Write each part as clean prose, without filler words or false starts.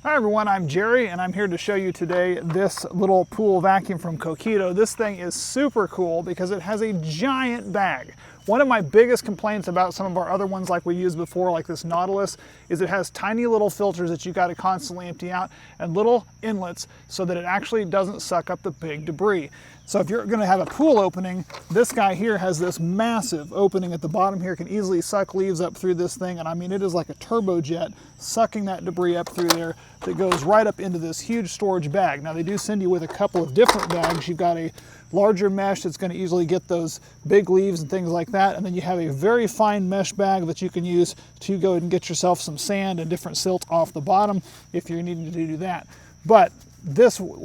Hi everyone, I'm Jerry and I'm here to show you today this little pool vacuum from Kokido. This thing is super cool because it has a giant bag. One of my biggest complaints about some of our other ones like we used before, like this Nautilus, is it has tiny little filters that you got to constantly empty out and little inlets so that it actually doesn't suck up the big debris. So if you're going to have a pool opening, this guy here has this massive opening at the bottom here, can easily suck leaves up through this thing, and I mean it is like a turbojet sucking that debris up through there that goes right up into this huge storage bag. Now they do send you with a couple of different bags. You've got a larger mesh that's going to easily get those big leaves and things like that, and then you have a very fine mesh bag that you can use to go and get yourself some sand and different silt off the bottom if you're needing to do that. But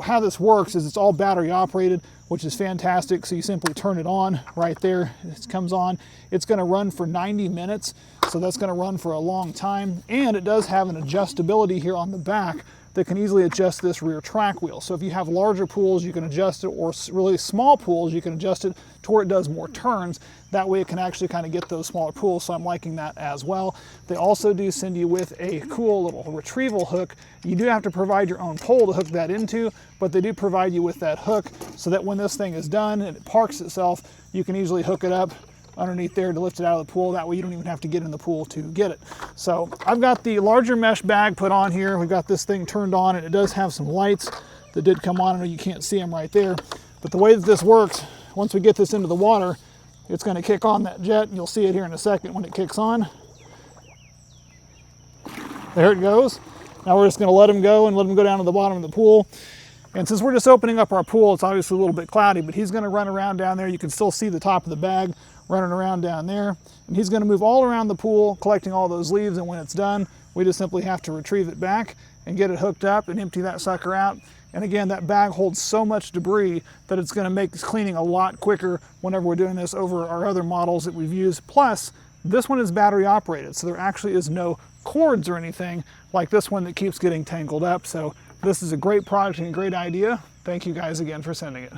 how this works is it's all battery operated, which is fantastic. So you simply turn it on right there. It comes on. It's going to run for 90 minutes. So that's going to run for a long time. And it does have an adjustability here on the back that can easily adjust this rear track wheel. So if you have larger pools, you can adjust it, or really small pools, you can adjust it to where it does more turns. That way it can actually kind of get those smaller pools, so I'm liking that as well. They also do send you with a cool little retrieval hook. You do have to provide your own pole to hook that into, but they do provide you with that hook so that when this thing is done and it parks itself, you can easily hook it up underneath there to lift it out of the pool. That way you don't even have to get in the pool to get it. So I've got the larger mesh bag put on here. We've got this thing turned on, and it does have some lights that did come on. I know you can't see them right there, but the way that this works, once we get this into the water, it's going to kick on that jet, and you'll see it here in a second when it kicks on. There it goes. Now we're just going to let him go and let him go down to the bottom of the pool. And since we're just opening up our pool, it's obviously a little bit cloudy, but he's going to run around down there. You can still see the top of the bag running around down there. And he's going to move all around the pool, collecting all those leaves, and when it's done, we just simply have to retrieve it back and get it hooked up and empty that sucker out. And again, that bag holds so much debris that it's going to make cleaning a lot quicker whenever we're doing this over our other models that we've used. Plus, this one is battery operated, so there actually is no cords or anything like this one that keeps getting tangled up. So this is a great product and a great idea. Thank you guys again for sending it.